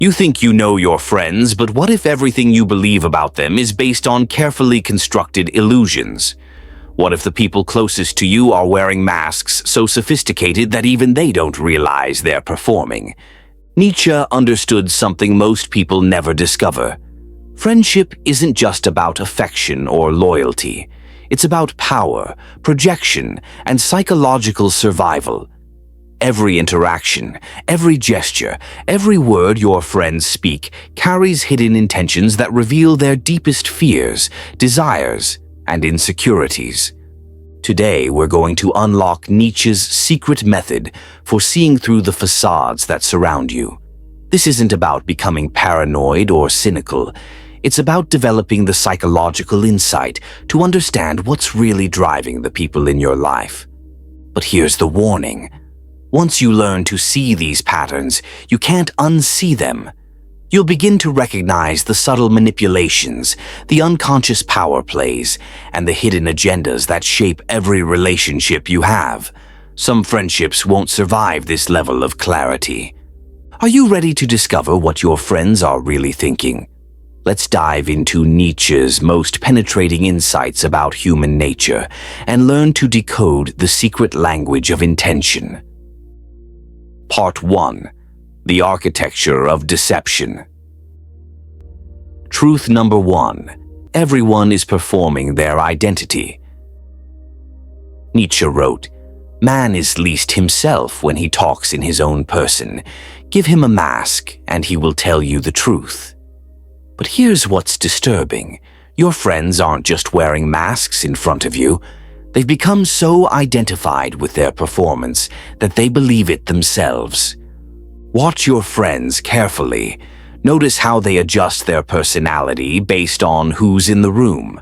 You think you know your friends, but what if everything you believe about them is based on carefully constructed illusions? What if the people closest to you are wearing masks so sophisticated that even they don't realize they're performing? Nietzsche understood something most people never discover. Friendship isn't just about affection or loyalty. It's about power, projection, and psychological survival. Every interaction, every gesture, every word your friends speak carries hidden intentions that reveal their deepest fears, desires, and insecurities. Today, we're going to unlock Nietzsche's secret method for seeing through the facades that surround you. This isn't about becoming paranoid or cynical. It's about developing the psychological insight to understand what's really driving the people in your life. But here's the warning. Once you learn to see these patterns, you can't unsee them. You'll begin to recognize the subtle manipulations, the unconscious power plays, and the hidden agendas that shape every relationship you have. Some friendships won't survive this level of clarity. Are you ready to discover what your friends are really thinking? Let's dive into Nietzsche's most penetrating insights about human nature and learn to decode the secret language of intention. Part 1. The Architecture of Deception. Truth number 1. Everyone is performing their identity. Nietzsche wrote, "Man is least himself when he talks in his own person. Give him a mask, and he will tell you the truth." But here's what's disturbing. Your friends aren't just wearing masks in front of you. They've become so identified with their performance that they believe it themselves. Watch your friends carefully. Notice how they adjust their personality based on who's in the room.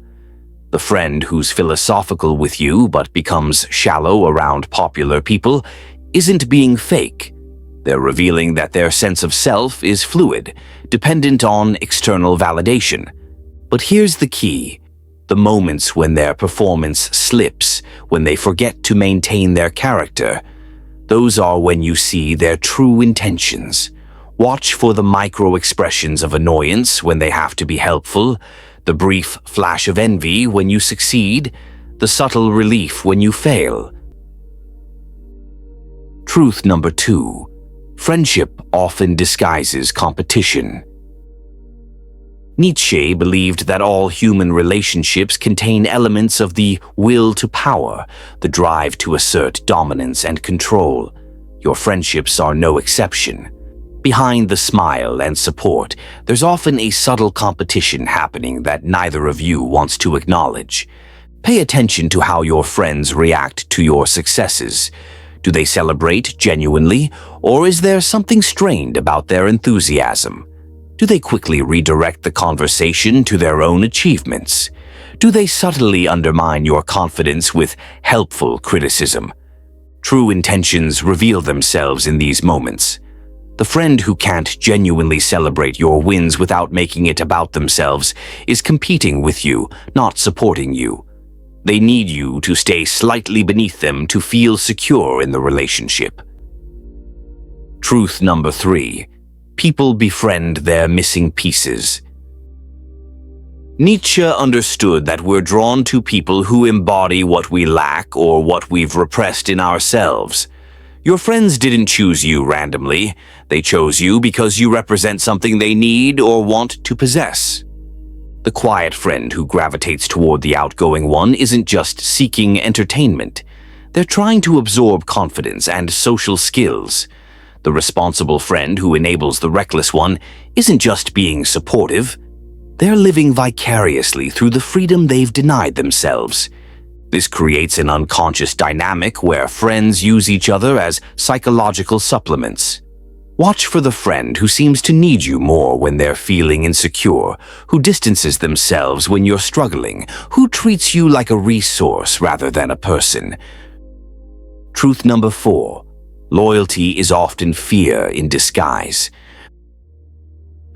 The friend who's philosophical with you but becomes shallow around popular people isn't being fake. They're revealing that their sense of self is fluid, dependent on external validation. But here's the key. The moments when their performance slips, when they forget to maintain their character, those are when you see their true intentions. Watch for the micro-expressions of annoyance when they have to be helpful, the brief flash of envy when you succeed, the subtle relief when you fail. Truth number 2. Friendship often disguises competition. Nietzsche believed that all human relationships contain elements of the will to power, the drive to assert dominance and control. Your friendships are no exception. Behind the smile and support, there's often a subtle competition happening that neither of you wants to acknowledge. Pay attention to how your friends react to your successes. Do they celebrate genuinely, or is there something strained about their enthusiasm? Do they quickly redirect the conversation to their own achievements? Do they subtly undermine your confidence with helpful criticism? True intentions reveal themselves in these moments. The friend who can't genuinely celebrate your wins without making it about themselves is competing with you, not supporting you. They need you to stay slightly beneath them to feel secure in the relationship. Truth number 3. People befriend their missing pieces. Nietzsche understood that we're drawn to people who embody what we lack or what we've repressed in ourselves. Your friends didn't choose you randomly. They chose you because you represent something they need or want to possess. The quiet friend who gravitates toward the outgoing one isn't just seeking entertainment. They're trying to absorb confidence and social skills. The responsible friend who enables the reckless one isn't just being supportive. They're living vicariously through the freedom they've denied themselves. This creates an unconscious dynamic where friends use each other as psychological supplements. Watch for the friend who seems to need you more when they're feeling insecure, who distances themselves when you're struggling, who treats you like a resource rather than a person. Truth number 4. Loyalty is often fear in disguise.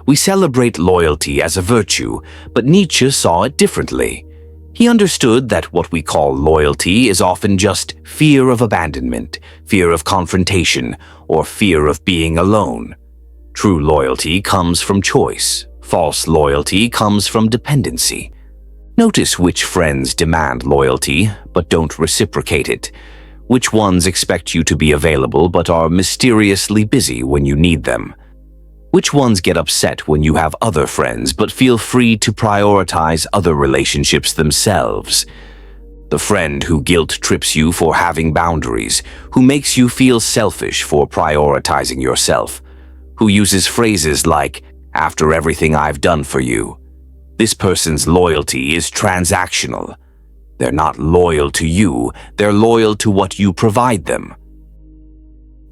We celebrate loyalty as a virtue, but Nietzsche saw it differently. He understood that what we call loyalty is often just fear of abandonment, fear of confrontation, or fear of being alone. True loyalty comes from choice. False loyalty comes from dependency. Notice which friends demand loyalty but don't reciprocate it. Which ones expect you to be available but are mysteriously busy when you need them. Which ones get upset when you have other friends but feel free to prioritize other relationships themselves. The friend who guilt trips you for having boundaries, who makes you feel selfish for prioritizing yourself, who uses phrases like, "After everything I've done for you." This person's loyalty is transactional. They're not loyal to you, they're loyal to what you provide them.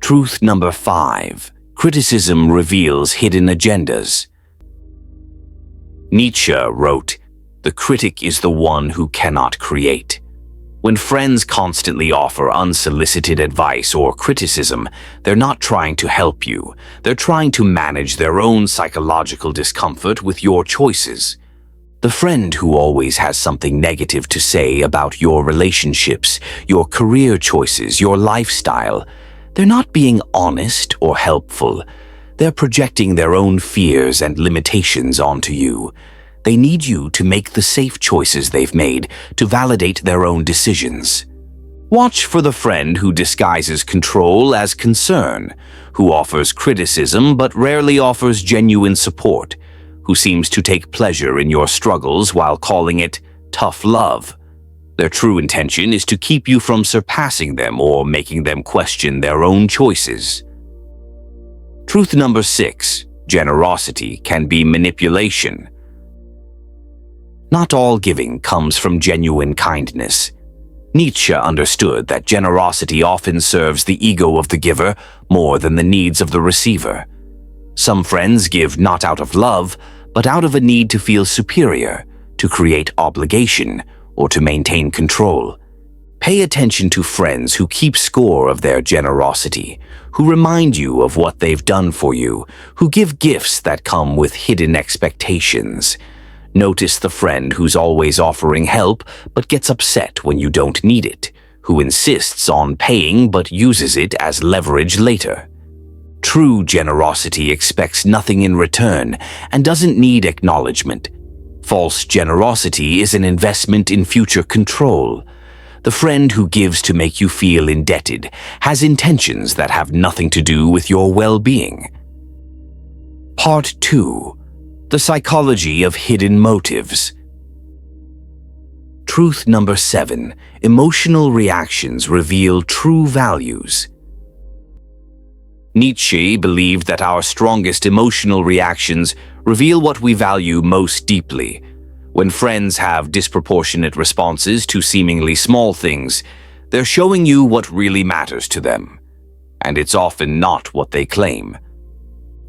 Truth number 5. Criticism reveals hidden agendas. Nietzsche wrote, "The critic is the one who cannot create." When friends constantly offer unsolicited advice or criticism, they're not trying to help you. They're trying to manage their own psychological discomfort with your choices. The friend who always has something negative to say about your relationships, your career choices, your lifestyle, they're not being honest or helpful. They're projecting their own fears and limitations onto you. They need you to make the safe choices they've made to validate their own decisions. Watch for the friend who disguises control as concern, who offers criticism but rarely offers genuine support, who seems to take pleasure in your struggles while calling it tough love. Their true intention is to keep you from surpassing them or making them question their own choices. Truth number 6. Generosity can be manipulation. Not all giving comes from genuine kindness. Nietzsche understood that generosity often serves the ego of the giver more than the needs of the receiver. Some friends give not out of love, but out of a need to feel superior, to create obligation, or to maintain control. Pay attention to friends who keep score of their generosity, who remind you of what they've done for you, who give gifts that come with hidden expectations. Notice the friend who's always offering help but gets upset when you don't need it, who insists on paying but uses it as leverage later. True generosity expects nothing in return and doesn't need acknowledgement. False generosity is an investment in future control. The friend who gives to make you feel indebted has intentions that have nothing to do with your well-being. Part 2. The psychology of hidden motives. Truth number 7. Emotional reactions reveal true values. Nietzsche believed that our strongest emotional reactions reveal what we value most deeply. When friends have disproportionate responses to seemingly small things, they're showing you what really matters to them. And it's often not what they claim.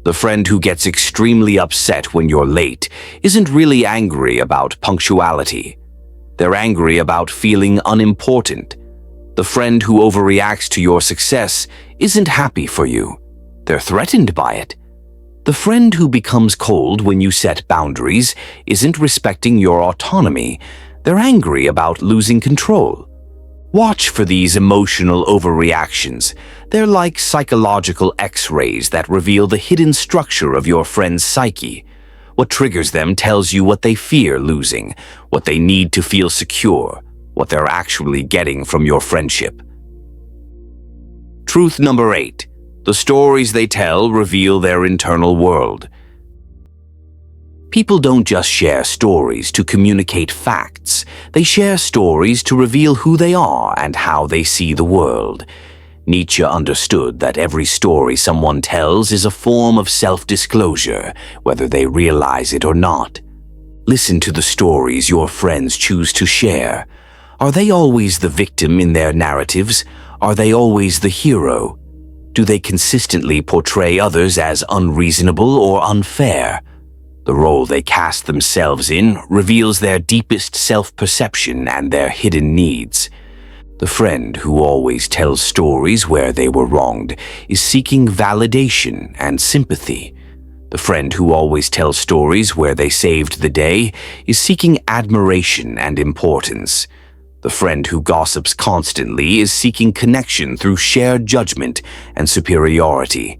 The friend who gets extremely upset when you're late isn't really angry about punctuality. They're angry about feeling unimportant. The friend who overreacts to your success isn't happy for you. They're threatened by it. The friend who becomes cold when you set boundaries isn't respecting your autonomy. They're angry about losing control. Watch for these emotional overreactions. They're like psychological X-rays that reveal the hidden structure of your friend's psyche. What triggers them tells you what they fear losing, what they need to feel secure, what they're actually getting from your friendship. Truth number 8. The stories they tell reveal their internal world. People don't just share stories to communicate facts. They share stories to reveal who they are and how they see the world. Nietzsche understood that every story someone tells is a form of self-disclosure, whether they realize it or not. Listen to the stories your friends choose to share. Are they always the victim in their narratives? Are they always the hero? Do they consistently portray others as unreasonable or unfair? The role they cast themselves in reveals their deepest self-perception and their hidden needs. The friend who always tells stories where they were wronged is seeking validation and sympathy. The friend who always tells stories where they saved the day is seeking admiration and importance. The friend who gossips constantly is seeking connection through shared judgment and superiority.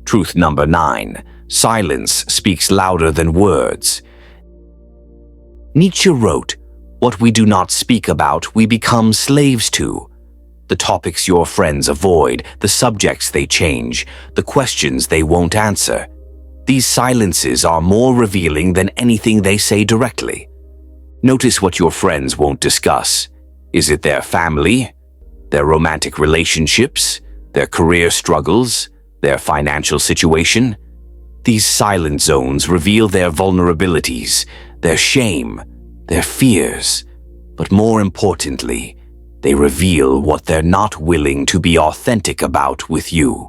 Truth number 9. Silence speaks louder than words. Nietzsche wrote, "What we do not speak about, we become slaves to." The topics your friends avoid, the subjects they change, the questions they won't answer. These silences are more revealing than anything they say directly. Notice what your friends won't discuss. Is it their family, their romantic relationships, their career struggles, their financial situation? These silent zones reveal their vulnerabilities, their shame, their fears, but more importantly, they reveal what they're not willing to be authentic about with you.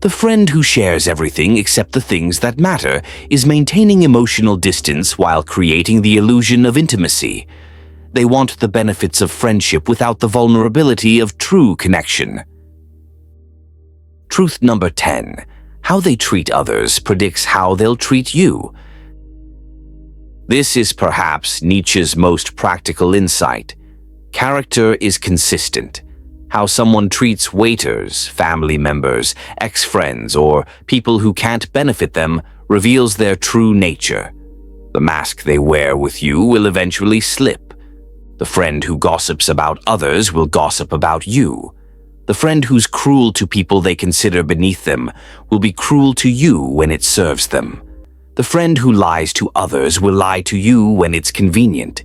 The friend who shares everything except the things that matter is maintaining emotional distance while creating the illusion of intimacy. They want the benefits of friendship without the vulnerability of true connection. Truth number 10. How they treat others predicts how they'll treat you. This is perhaps Nietzsche's most practical insight. Character is consistent. How someone treats waiters, family members, ex-friends, or people who can't benefit them reveals their true nature. The mask they wear with you will eventually slip. The friend who gossips about others will gossip about you. The friend who's cruel to people they consider beneath them will be cruel to you when it serves them. The friend who lies to others will lie to you when it's convenient.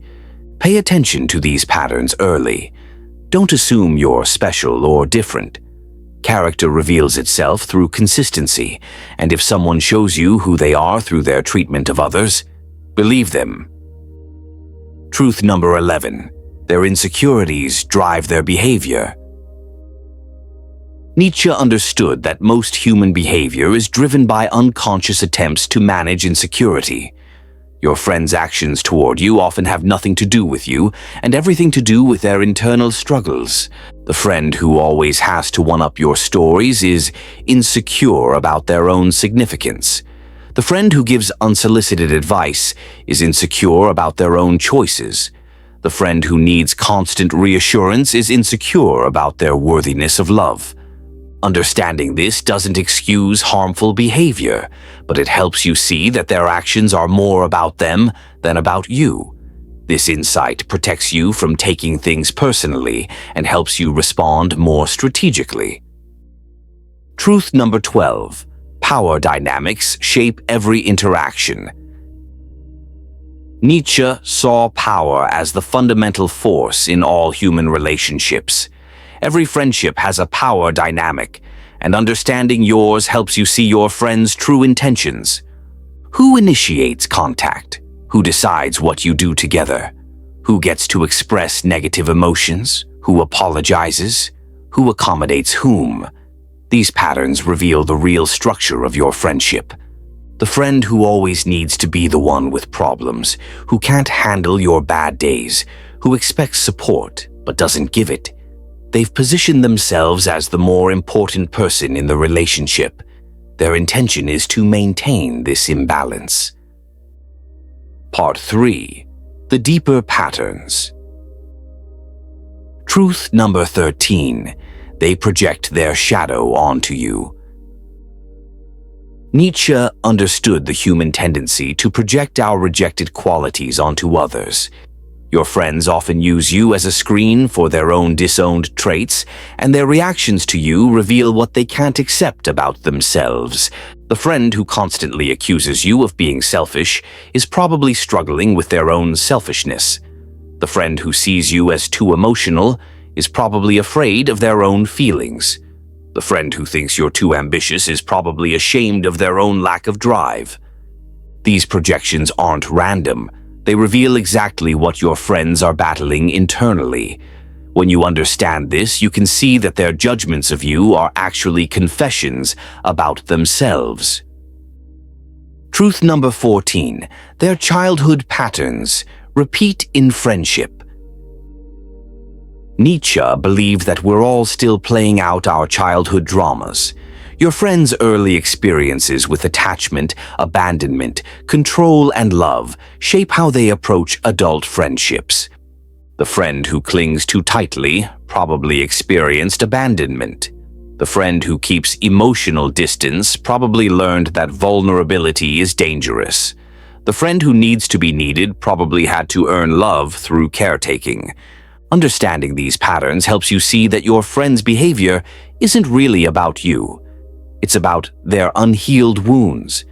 Pay attention to these patterns early. Don't assume you're special or different. Character reveals itself through consistency, and if someone shows you who they are through their treatment of others, believe them. Truth number 11. Their insecurities drive their behavior. Nietzsche understood that most human behavior is driven by unconscious attempts to manage insecurity. Your friends' actions toward you often have nothing to do with you and everything to do with their internal struggles. The friend who always has to one-up your stories is insecure about their own significance. The friend who gives unsolicited advice is insecure about their own choices. The friend who needs constant reassurance is insecure about their worthiness of love. Understanding this doesn't excuse harmful behavior, but it helps you see that their actions are more about them than about you. This insight protects you from taking things personally and helps you respond more strategically. Truth number 12. Power dynamics shape every interaction. Nietzsche saw power as the fundamental force in all human relationships. Every friendship has a power dynamic, and understanding yours helps you see your friend's true intentions. Who initiates contact? Who decides what you do together? Who gets to express negative emotions? Who apologizes? Who accommodates whom? These patterns reveal the real structure of your friendship. The friend who always needs to be the one with problems, who can't handle your bad days, who expects support but doesn't give it. They've positioned themselves as the more important person in the relationship. Their intention is to maintain this imbalance. Part 3. The deeper patterns. Truth number 13. They project their shadow onto you. Nietzsche understood the human tendency to project our rejected qualities onto others. Your friends often use you as a screen for their own disowned traits, and their reactions to you reveal what they can't accept about themselves. The friend who constantly accuses you of being selfish is probably struggling with their own selfishness. The friend who sees you as too emotional is probably afraid of their own feelings. The friend who thinks you're too ambitious is probably ashamed of their own lack of drive. These projections aren't random. They reveal exactly what your friends are battling internally. When you understand this, you can see that their judgments of you are actually confessions about themselves. Truth number 14. Their childhood patterns repeat in friendship. Nietzsche believed that we're all still playing out our childhood dramas. Your friends' early experiences with attachment, abandonment, control, and love shape how they approach adult friendships. The friend who clings too tightly probably experienced abandonment. The friend who keeps emotional distance probably learned that vulnerability is dangerous. The friend who needs to be needed probably had to earn love through caretaking. Understanding these patterns helps you see that your friend's behavior isn't really about you. It's about their unhealed wounds.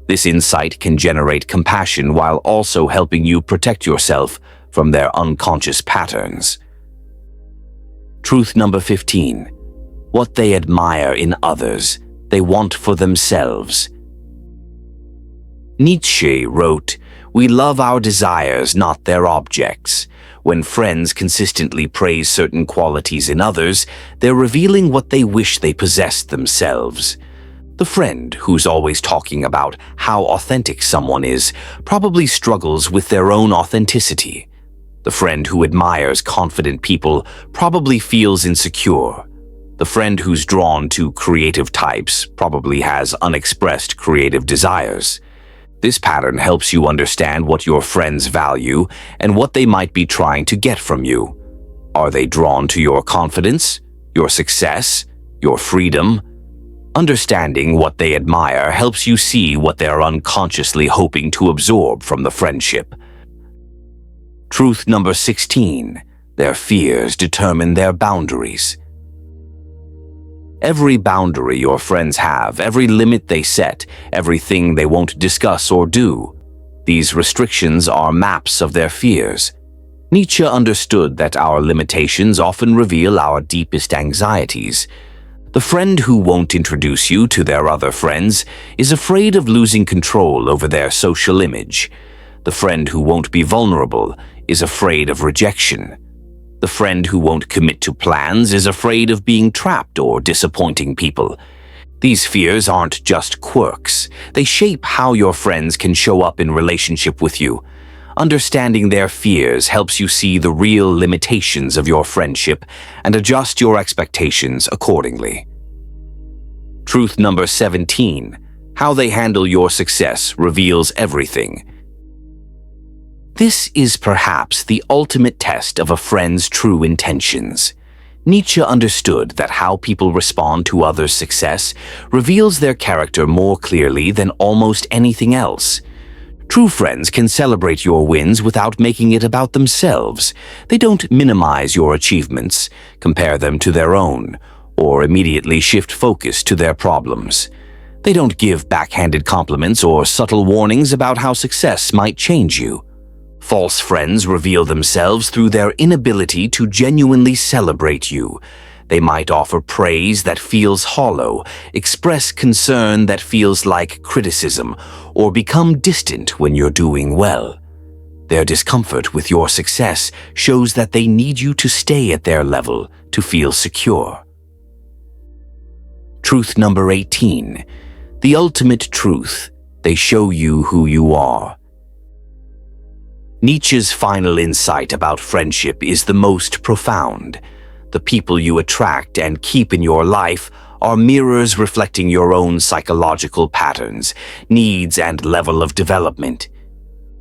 This insight can generate compassion while also helping you protect yourself from their unconscious patterns. Truth number 15. What they admire in others, they want for themselves. Nietzsche wrote, "We love our desires, not their objects." When friends consistently praise certain qualities in others, they're revealing what they wish they possessed themselves. The friend who's always talking about how authentic someone is probably struggles with their own authenticity. The friend who admires confident people probably feels insecure. The friend who's drawn to creative types probably has unexpressed creative desires. This pattern helps you understand what your friends value and what they might be trying to get from you. Are they drawn to your confidence, your success, your freedom? Understanding what they admire helps you see what they're unconsciously hoping to absorb from the friendship. Truth number 16. Their fears determine their boundaries. Every boundary your friends have, every limit they set, everything they won't discuss or do, these restrictions are maps of their fears. Nietzsche understood that our limitations often reveal our deepest anxieties. The friend who won't introduce you to their other friends is afraid of losing control over their social image. The friend who won't be vulnerable is afraid of rejection. The friend who won't commit to plans is afraid of being trapped or disappointing people. These fears aren't just quirks. They shape how your friends can show up in relationship with you. Understanding their fears helps you see the real limitations of your friendship and adjust your expectations accordingly. Truth number 17. How they handle your success reveals everything. This is perhaps the ultimate test of a friend's true intentions. Nietzsche understood that how people respond to others' success reveals their character more clearly than almost anything else. True friends can celebrate your wins without making it about themselves. They don't minimize your achievements, compare them to their own, or immediately shift focus to their problems. They don't give backhanded compliments or subtle warnings about how success might change you. False friends reveal themselves through their inability to genuinely celebrate you. They might offer praise that feels hollow, express concern that feels like criticism, or become distant when you're doing well. Their discomfort with your success shows that they need you to stay at their level to feel secure. Truth number 18. The ultimate truth. They show you who you are. Nietzsche's final insight about friendship is the most profound. The people you attract and keep in your life are mirrors reflecting your own psychological patterns, needs, and level of development.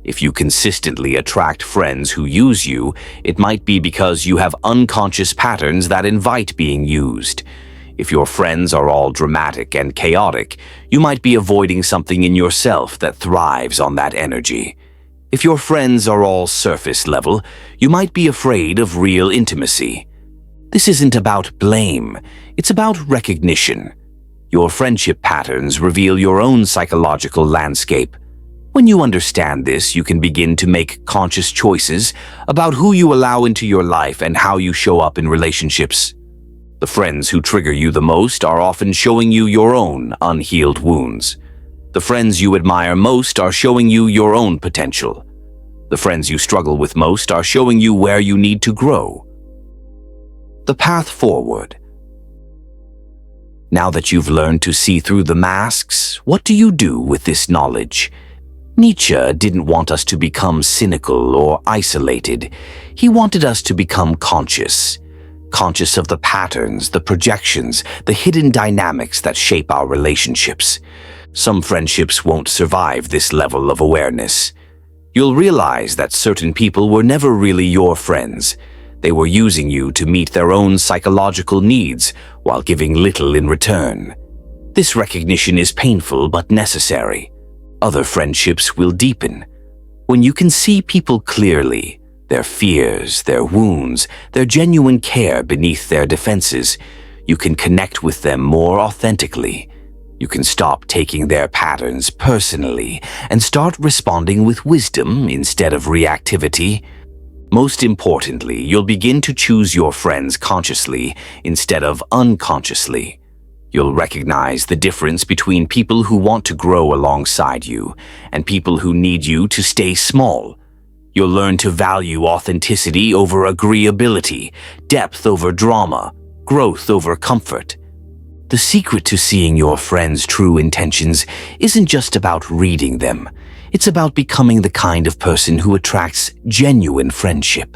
If you consistently attract friends who use you, it might be because you have unconscious patterns that invite being used. If your friends are all dramatic and chaotic, you might be avoiding something in yourself that thrives on that energy. If your friends are all surface level, you might be afraid of real intimacy. This isn't about blame, it's about recognition. Your friendship patterns reveal your own psychological landscape. When you understand this, you can begin to make conscious choices about who you allow into your life and how you show up in relationships. The friends who trigger you the most are often showing you your own unhealed wounds. The friends you admire most are showing you your own potential. The friends you struggle with most are showing you where you need to grow. The path forward. Now that you've learned to see through the masks, what do you do with this knowledge? Nietzsche didn't want us to become cynical or isolated. He wanted us to become conscious. Conscious of the patterns, the projections, the hidden dynamics that shape our relationships. Some friendships won't survive this level of awareness. You'll realize that certain people were never really your friends. They were using you to meet their own psychological needs while giving little in return. This recognition is painful but necessary. Other friendships will deepen. When you can see people clearly, their fears, their wounds, their genuine care beneath their defenses, you can connect with them more authentically. You can stop taking their patterns personally and start responding with wisdom instead of reactivity. Most importantly, you'll begin to choose your friends consciously instead of unconsciously. You'll recognize the difference between people who want to grow alongside you and people who need you to stay small. You'll learn to value authenticity over agreeability, depth over drama, growth over comfort. The secret to seeing your friends' true intentions isn't just about reading them. It's about becoming the kind of person who attracts genuine friendship.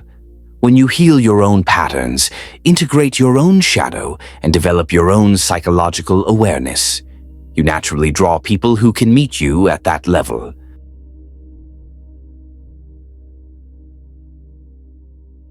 When you heal your own patterns, integrate your own shadow, and develop your own psychological awareness, you naturally draw people who can meet you at that level.